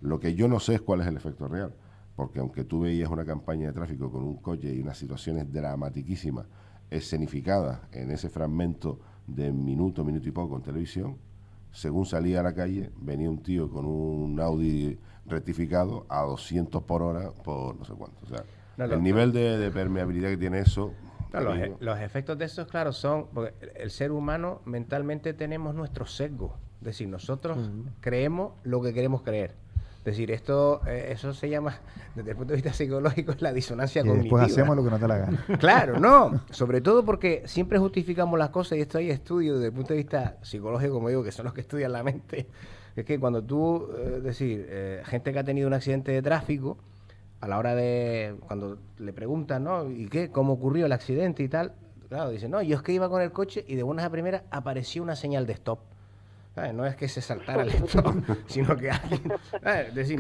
Lo que yo no sé es cuál es el efecto real, porque aunque tú veías una campaña de tráfico con un coche y unas situaciones dramatiquísimas escenificadas en ese fragmento de minuto y poco en televisión, según salía a la calle, venía un tío con un Audi rectificado a 200 por hora por no sé cuánto. O sea, el nivel de permeabilidad que tiene eso... No, los efectos de eso, claro, son... Porque el ser humano mentalmente tenemos nuestros sesgos. Es decir, nosotros creemos lo que queremos creer. Es decir, eso se llama, desde el punto de vista psicológico, la disonancia cognitiva. Después hacemos lo que nos da la gana. Claro, no. Sobre todo porque siempre justificamos las cosas, y esto hay estudios desde el punto de vista psicológico, como digo, que son los que estudian la mente. Es que cuando tú, gente que ha tenido un accidente de tráfico, a la hora de, cuando le preguntan, ¿no? ¿Y qué? ¿Cómo ocurrió el accidente y tal? Claro, dicen, no, yo es que iba con el coche y de buenas a primeras apareció una señal de stop. ¿Sabes? No es que se saltara el stop, sino que alguien... ¿sabes? Es decir,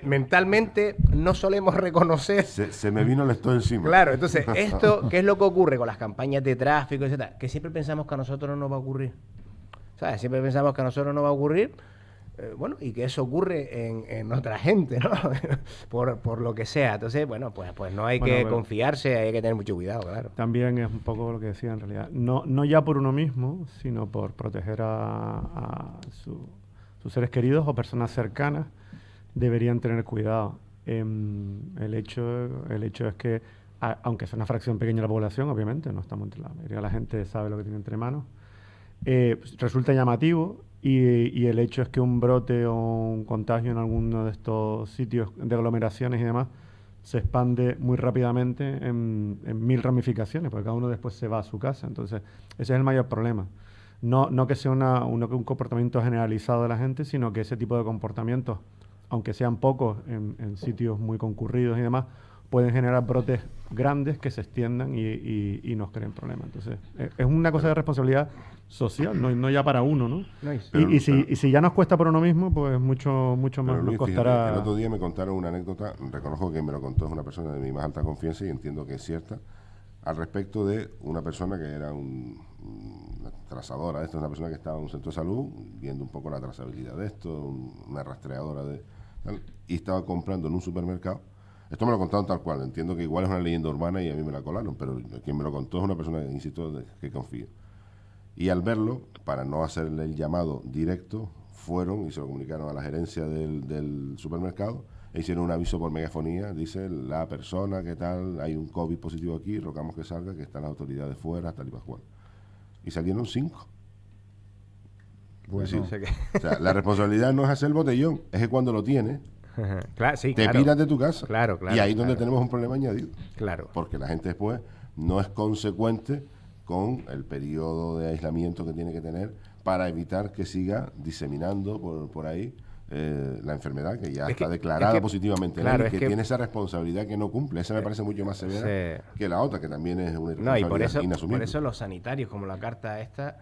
mentalmente no solemos reconocer... Se me vino el stop encima. Claro, entonces, esto, ¿qué es lo que ocurre con las campañas de tráfico, etcétera? Que siempre pensamos que a nosotros no nos va a ocurrir. ¿Sabes? Siempre pensamos que a nosotros no va a ocurrir, bueno, y que eso ocurre en otra gente, ¿no? por lo que sea. Entonces, bueno, pues no hay que confiarse, hay que tener mucho cuidado, claro. También es un poco lo que decía en realidad. No ya por uno mismo, sino por proteger a sus seres queridos o personas cercanas, deberían tener cuidado. El hecho es que, aunque sea una fracción pequeña de la población, obviamente, no estamos entre la mayoría de la gente sabe lo que tiene entre manos, resulta llamativo. Y el hecho es que un brote o un contagio en alguno de estos sitios de aglomeraciones y demás se expande muy rápidamente en 1000 ramificaciones, porque cada uno después se va a su casa. Entonces, ese es el mayor problema. No que sea un comportamiento generalizado de la gente, sino que ese tipo de comportamientos, aunque sean pocos en sitios muy concurridos y demás, pueden generar brotes grandes que se extiendan y nos creen problemas. Entonces, es una cosa de responsabilidad social, no ya para uno, ¿no? Y si ya nos cuesta por uno mismo, pues mucho más nos costará. Fíjate, el otro día me contaron una anécdota, reconozco que me lo contó, es una persona de mi más alta confianza y entiendo que es cierta, al respecto de una persona que era una trazadora de esto, una persona que estaba en un centro de salud, viendo un poco la trazabilidad de esto, una rastreadora de tal, y estaba comprando en un supermercado. Esto me lo contaron tal cual, entiendo que igual es una leyenda urbana y a mí me la colaron, pero quien me lo contó es una persona, insisto, que confío. Y al verlo, para no hacerle el llamado directo, fueron y se lo comunicaron a la gerencia del supermercado e hicieron un aviso por megafonía, dice la persona que tal, hay un COVID positivo aquí, rogamos que salga, que están las autoridades fuera, tal y pascual. Y salieron 5. Bueno. O sea, la responsabilidad no es hacer el botellón, es que cuando lo tienes, claro, sí, te piras de tu casa. Claro, y ahí es donde tenemos un problema añadido. Claro. Porque la gente después no es consecuente con el periodo de aislamiento que tiene que tener para evitar que siga diseminando por ahí la enfermedad, que ya Es está que- declarada es que- positivamente, claro, ¿no? Y es que que- tiene esa responsabilidad que no cumple. Esa me parece mucho más severa que la otra, que también es una No, y responsabilidad inasumible. por eso los sanitarios, como la carta esta,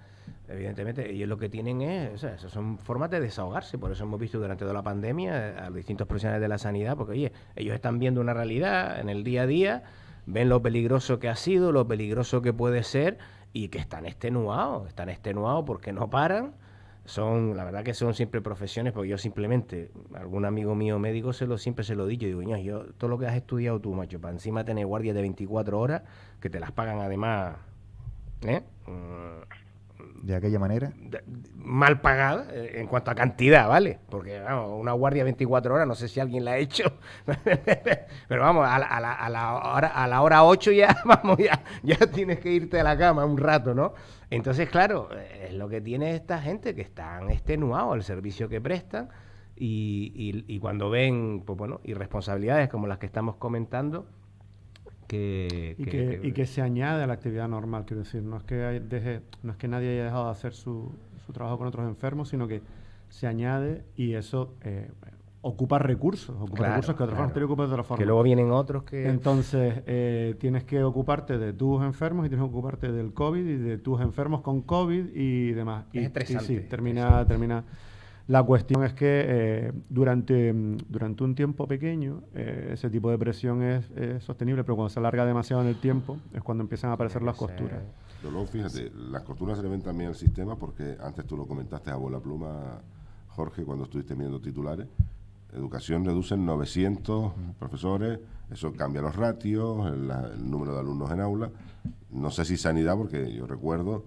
evidentemente, ellos lo que tienen es, o sea, esas son formas de desahogarse. Por eso hemos visto durante toda la pandemia a los distintos profesionales de la sanidad, porque, oye, ellos están viendo una realidad en el día a día, ven lo peligroso que ha sido, lo peligroso que puede ser, y que están extenuados porque no paran. La verdad que son siempre profesiones, porque yo simplemente, algún amigo mío médico siempre se lo he dicho, digo, "Ño, yo, todo lo que has estudiado tú, macho, para encima tener guardias de 24 horas, que te las pagan además, ¿eh? De aquella manera. Mal pagada en cuanto a cantidad, ¿vale? Porque, vamos, una guardia 24 horas, no sé si alguien la ha hecho, pero vamos, a la hora 8 ya, vamos, ya tienes que irte a la cama un rato, ¿no? Entonces, claro, es lo que tiene esta gente, que están extenuados al servicio que prestan, y cuando ven, pues bueno, irresponsabilidades como las que estamos comentando, Y que se añade a la actividad normal, quiero decir, no es que nadie haya dejado de hacer su trabajo con otros enfermos, sino que se añade y eso ocupa recursos que de otra forma te ocupas de otra forma. Que luego vienen otros que... Entonces, tienes que ocuparte de tus enfermos y tienes que ocuparte del COVID y de tus enfermos con COVID y demás. Es estresante. Y sí, termina. La cuestión es que durante un tiempo pequeño ese tipo de presión es sostenible, pero cuando se alarga demasiado en el tiempo es cuando empiezan a aparecer las costuras. Pero luego, fíjate, las costuras se le ven también al sistema, porque antes tú lo comentaste a bola pluma, Jorge, cuando estuviste viendo titulares. Educación reduce en 900 profesores, eso cambia los ratios, el número de alumnos en aula. No sé si sanidad, porque yo recuerdo,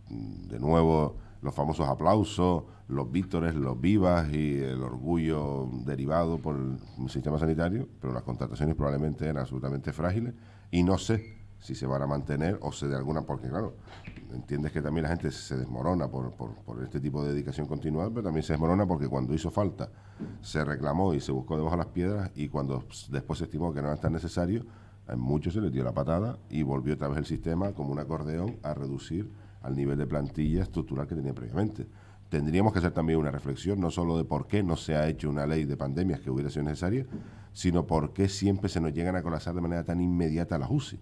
de nuevo, los famosos aplausos, los vítores, los vivas y el orgullo derivado por el sistema sanitario, pero las contrataciones probablemente eran absolutamente frágiles y no sé si se van a mantener o se de alguna, porque claro, entiendes que también la gente se desmorona por este tipo de dedicación continuada, pero también se desmorona porque cuando hizo falta se reclamó y se buscó debajo de las piedras, y cuando después se estimó que no era tan necesario, a muchos se les dio la patada y volvió otra vez el sistema como un acordeón a reducir al nivel de plantilla estructural que tenía previamente. Tendríamos que hacer también una reflexión, no solo de por qué no se ha hecho una ley de pandemias que hubiera sido necesaria, sino por qué siempre se nos llegan a colapsar de manera tan inmediata las UCI.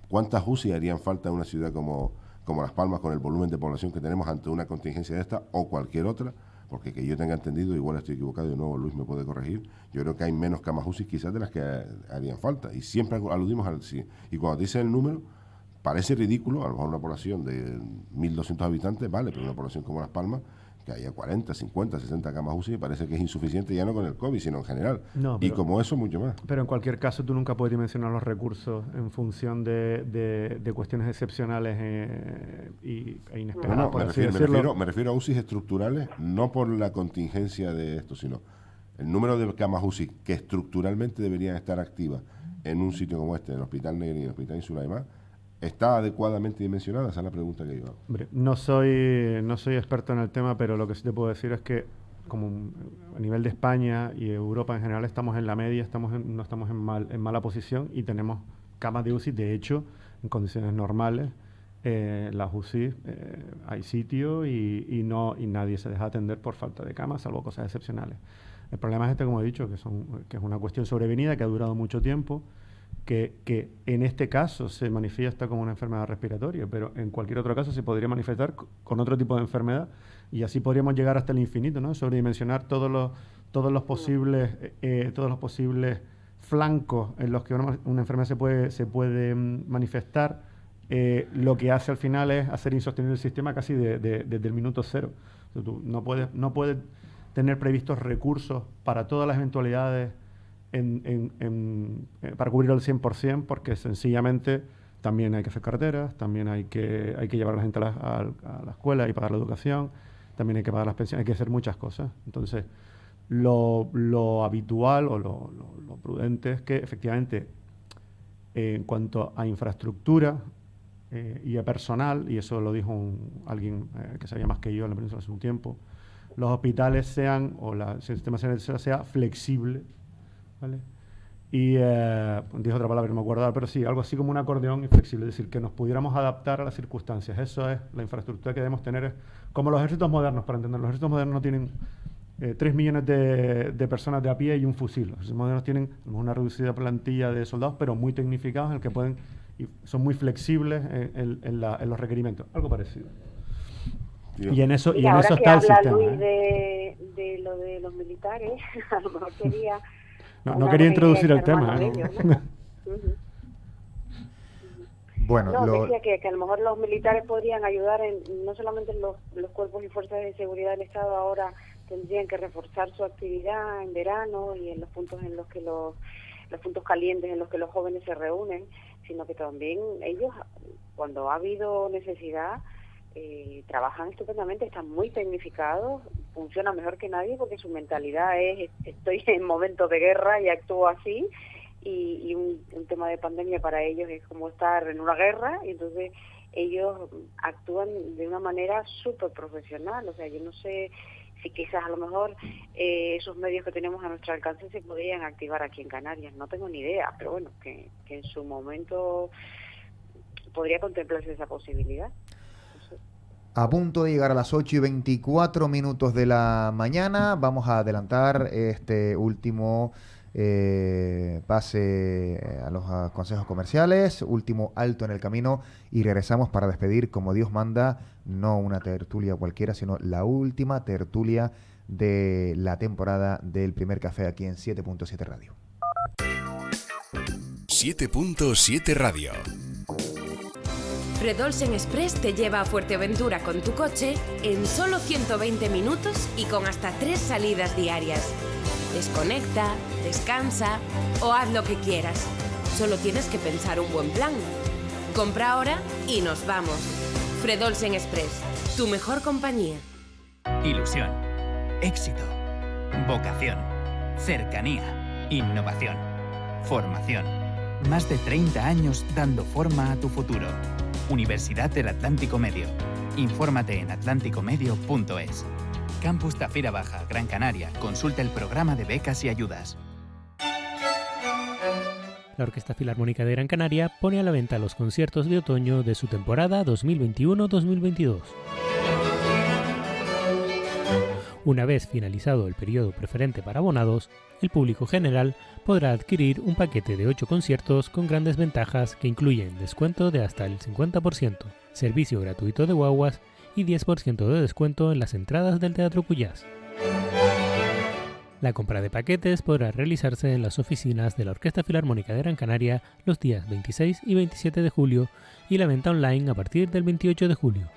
¿Cuántas UCI harían falta en una ciudad como Las Palmas, con el volumen de población que tenemos, ante una contingencia de esta o cualquier otra? Porque que yo tenga entendido, igual estoy equivocado, y de nuevo Luis me puede corregir, yo creo que hay menos camas UCI quizás de las que harían falta. Y siempre aludimos al sí. Y cuando dice el número, parece ridículo, a lo mejor una población de 1.200 habitantes, vale, pero una población como Las Palmas, que haya 40, 50, 60 camas UCI, parece que es insuficiente ya no con el COVID, sino en general. No, y como eso, mucho más. Pero en cualquier caso, tú nunca puedes dimensionar los recursos en función de cuestiones excepcionales e inesperadas, No, por así decirlo. me refiero a UCI estructurales, no por la contingencia de esto, sino el número de camas UCI que estructuralmente deberían estar activas en un sitio como este, el Hospital Negrín y el Hospital Insula y más, ¿está adecuadamente dimensionada? Esa es la pregunta que yo hago. Hombre, no soy experto en el tema, pero lo que sí te puedo decir es que a nivel de España y Europa en general estamos en la media, no estamos en mala posición y tenemos camas de UCI. De hecho, en condiciones normales, las UCI hay sitio y nadie se deja atender por falta de camas, salvo cosas excepcionales. El problema es como he dicho, que es una cuestión sobrevenida que ha durado mucho tiempo, que en este caso se manifiesta como una enfermedad respiratoria, pero en cualquier otro caso se podría manifestar con otro tipo de enfermedad, y así podríamos llegar hasta el infinito, ¿no? Sobredimensionar todos los posibles flancos en los que una enfermedad se puede manifestar. Lo que hace al final es hacer insostenible el sistema casi desde el minuto cero. O sea, tú no puedes tener previstos recursos para todas las eventualidades para cubrir al 100%, porque sencillamente también hay que hacer carreteras, también hay que llevar a la gente a la escuela y pagar la educación, también hay que pagar las pensiones, hay que hacer muchas cosas. Entonces, lo habitual o lo prudente es que efectivamente, en cuanto a infraestructura y a personal, y eso lo dijo alguien que sabía más que yo en la península hace un tiempo, los hospitales sean, o el sistema sanitario sea flexible, ¿vale? Y dijo otra palabra que no me acuerdo, pero sí, algo así como un acordeón y flexible, es decir, que nos pudiéramos adaptar a las circunstancias. Eso es la infraestructura que debemos tener, como los ejércitos modernos, para entender. Los ejércitos modernos no tienen 3 millones de personas de a pie y un fusil. Los modernos tienen una reducida plantilla de soldados, pero muy tecnificados, en el que pueden y son muy flexibles en los requerimientos. Algo parecido. Y en eso, Mira, está el ahora que sistema. habla Luis de lo de los militares, a lo mejor sería... No quería introducir el tema. Bueno, decía que a lo mejor los militares podrían ayudar no solamente en los cuerpos y fuerzas de seguridad del Estado ahora tendrían que reforzar su actividad en verano y en los puntos en los que los puntos calientes en los que los jóvenes se reúnen, sino que también ellos, cuando ha habido necesidad, trabajan estupendamente, están muy tecnificados, funcionan mejor que nadie porque su mentalidad es estoy en momentos de guerra y actúo así, y un tema de pandemia para ellos es como estar en una guerra, y entonces ellos actúan de una manera súper profesional. O sea, yo no sé si quizás a lo mejor esos medios que tenemos a nuestro alcance se podrían activar aquí en Canarias, no tengo ni idea, pero bueno, que en su momento podría contemplarse esa posibilidad. A punto de llegar a las 8:24 de la mañana, vamos a adelantar este último pase a los consejos comerciales, último alto en el camino, y regresamos para despedir como Dios manda, no una tertulia cualquiera, sino la última tertulia de la temporada del Primer Café aquí en 7.7 Radio. 7.7 Radio. Fredolsen Express te lleva a Fuerteventura con tu coche en solo 120 minutos y con hasta 3 salidas diarias. Desconecta, descansa o haz lo que quieras. Solo tienes que pensar un buen plan. Compra ahora y nos vamos. Fredolsen Express, tu mejor compañía. Ilusión, éxito, vocación, cercanía, innovación, formación. Más de 30 años dando forma a tu futuro. Universidad del Atlántico Medio. Infórmate en atlánticomedio.es. Campus Tafira Baja, Gran Canaria. Consulta el programa de becas y ayudas. La Orquesta Filarmónica de Gran Canaria pone a la venta los conciertos de otoño de su temporada 2021-2022. Una vez finalizado el periodo preferente para abonados, el público general podrá adquirir un paquete de 8 conciertos con grandes ventajas que incluyen descuento de hasta el 50%, servicio gratuito de guaguas y 10% de descuento en las entradas del Teatro Cuyás. La compra de paquetes podrá realizarse en las oficinas de la Orquesta Filarmónica de Gran Canaria los días 26 y 27 de julio y la venta online a partir del 28 de julio.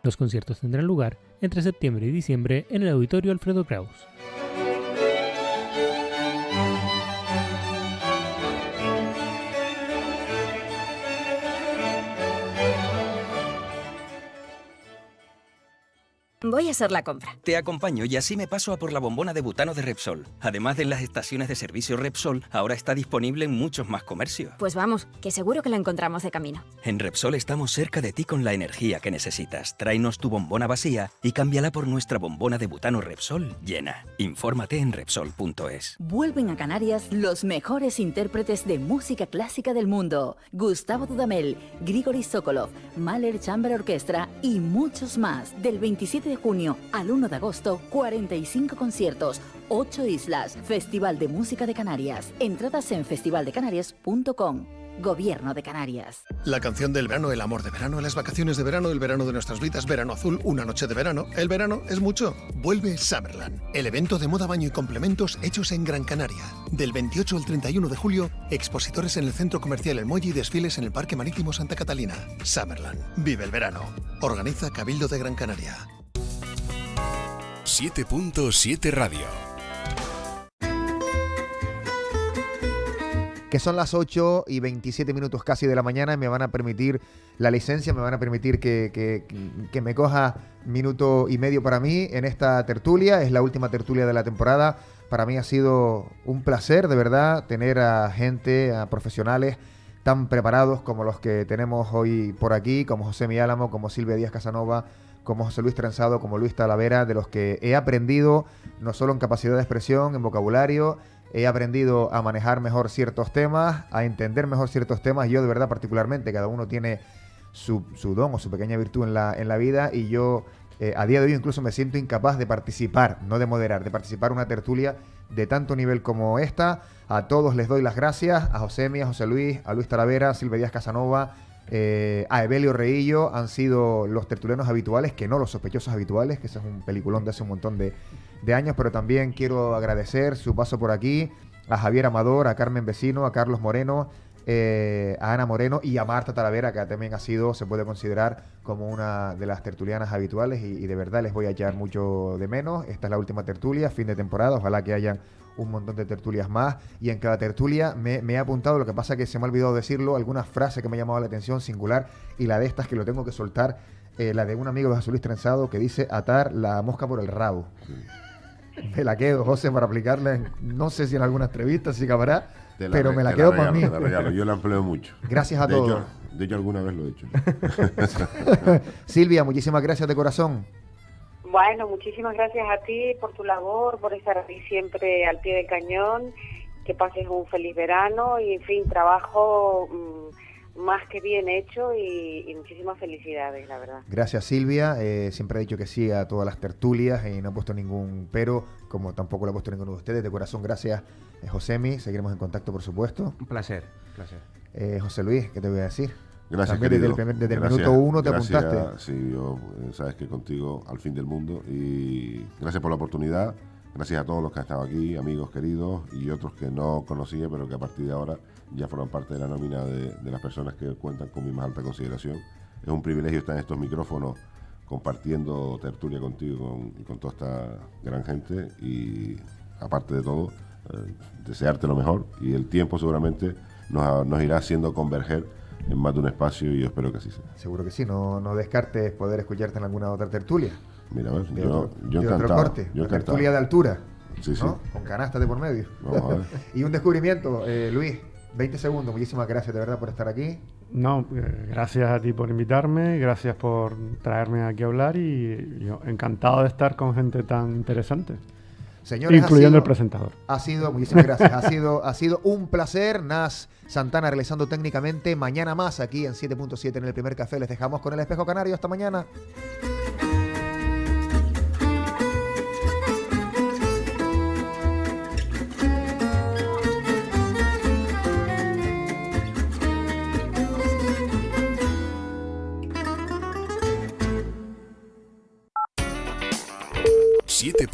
Los conciertos tendrán lugar entre septiembre y diciembre en el Auditorio Alfredo Kraus. Voy a hacer la compra. Te acompaño y así me paso a por la bombona de butano de Repsol. Además de en las estaciones de servicio Repsol, ahora está disponible en muchos más comercios. Pues vamos, que seguro que la encontramos de camino. En Repsol estamos cerca de ti con la energía que necesitas. Tráenos tu bombona vacía y cámbiala por nuestra bombona de butano Repsol llena. Infórmate en Repsol.es. Vuelven a Canarias los mejores intérpretes de música clásica del mundo. Gustavo Dudamel, Grigori Sokolov, Mahler Chamber Orchestra y muchos más. Del 27 de junio al 1 de agosto, 45 conciertos, 8 islas, Festival de Música de Canarias. Entradas en festivaldecanarias.com. Gobierno de Canarias. La canción del verano, el amor de verano, las vacaciones de verano, el verano de nuestras vidas, verano azul, una noche de verano. El verano es mucho. Vuelve Summerland, el evento de moda, baño y complementos hechos en Gran Canaria. Del 28 al 31 de julio, expositores en el Centro Comercial El Muelle y desfiles en el Parque Marítimo Santa Catalina. Summerland. Vive el verano. Organiza Cabildo de Gran Canaria. 7.7 Radio. Que son las 8:27 casi de la mañana y me van a permitir la licencia, me van a permitir que me coja minuto y medio para mí en esta tertulia. Es la última tertulia de la temporada. Para mí ha sido un placer, de verdad, tener a gente, a profesionales tan preparados como los que tenemos hoy por aquí, como José Mi Álamo, como Silvia Díaz Casanova, como José Luis Trenzado, como Luis Talavera, de los que he aprendido no solo en capacidad de expresión, en vocabulario. He aprendido a manejar mejor ciertos temas, a entender mejor ciertos temas. Yo de verdad particularmente, cada uno tiene su don o su pequeña virtud en la vida, y yo A día de hoy incluso me siento incapaz de participar, no de moderar, de participar en una tertulia de tanto nivel como esta. A todos les doy las gracias, a Josemi, a José Luis, a Luis Talavera, a Silvia Díaz Casanova, a Evelio Reillo. Han sido los tertulianos habituales, que no los sospechosos habituales, que ese es un peliculón de hace un montón de años, pero también quiero agradecer su paso por aquí a Javier Amador, a Carmen Vecino, a Carlos Moreno, a Ana Moreno y a Marta Talavera, que también se puede considerar como una de las tertulianas habituales, y de verdad les voy a echar mucho de menos. Esta es la última tertulia, fin de temporada, ojalá que hayan un montón de tertulias más, y en cada tertulia me he apuntado, lo que pasa que se me ha olvidado decirlo, alguna frase que me ha llamado la atención singular, y la de estas que lo tengo que soltar, la de un amigo de José Luis Trenzado, que dice atar la mosca por el rabo. Me la quedo, José, para aplicarla no sé si en alguna entrevista, si cabrá, pero me la quedo para mí. Yo la empleo mucho. Gracias a todos. De hecho, alguna vez lo he hecho. Silvia, muchísimas gracias de corazón. Bueno, muchísimas gracias a ti por tu labor, por estar aquí siempre al pie del cañón. Que pases un feliz verano y, en fin, trabajo más que bien hecho y muchísimas felicidades, la verdad. Gracias, Silvia. Siempre he dicho que sí a todas las tertulias y no he puesto ningún pero, como tampoco lo he puesto ninguno de ustedes. De corazón, gracias, Josemi. Seguiremos en contacto, por supuesto. Un placer. José Luis, ¿qué te voy a decir? Gracias, también querido. Desde el minuto 1 te apuntaste. Sí, yo sabes que contigo al fin del mundo, y gracias por la oportunidad. Gracias a todos los que han estado aquí, amigos queridos y otros que no conocía, pero que a partir de ahora ya forman parte de la nómina de las personas que cuentan con mi más alta consideración. Es un privilegio estar en estos micrófonos compartiendo tertulia contigo y con toda esta gran gente, y aparte de todo, desearte lo mejor, y el tiempo seguramente nos irá haciendo converger en más de un espacio, y yo espero que así sea. Seguro que sí, no descartes poder escucharte en alguna otra tertulia. Mira, a ver, yo encantado. Otro corte, yo encantado. Tertulia de altura, sí, ¿no? Con canastas de por medio. Vamos a ver. Y un descubrimiento, Luis, 20 segundos, muchísimas gracias de verdad por estar aquí. No, gracias a ti por invitarme, gracias por traerme aquí a hablar, y yo encantado de estar con gente tan interesante. Señores, incluyendo el presentador. Muchísimas gracias. ha sido un placer. Nas Santana realizando técnicamente. Mañana más aquí en 7.7 en El Primer Café. Les dejamos con El Espejo Canario. Hasta mañana. .7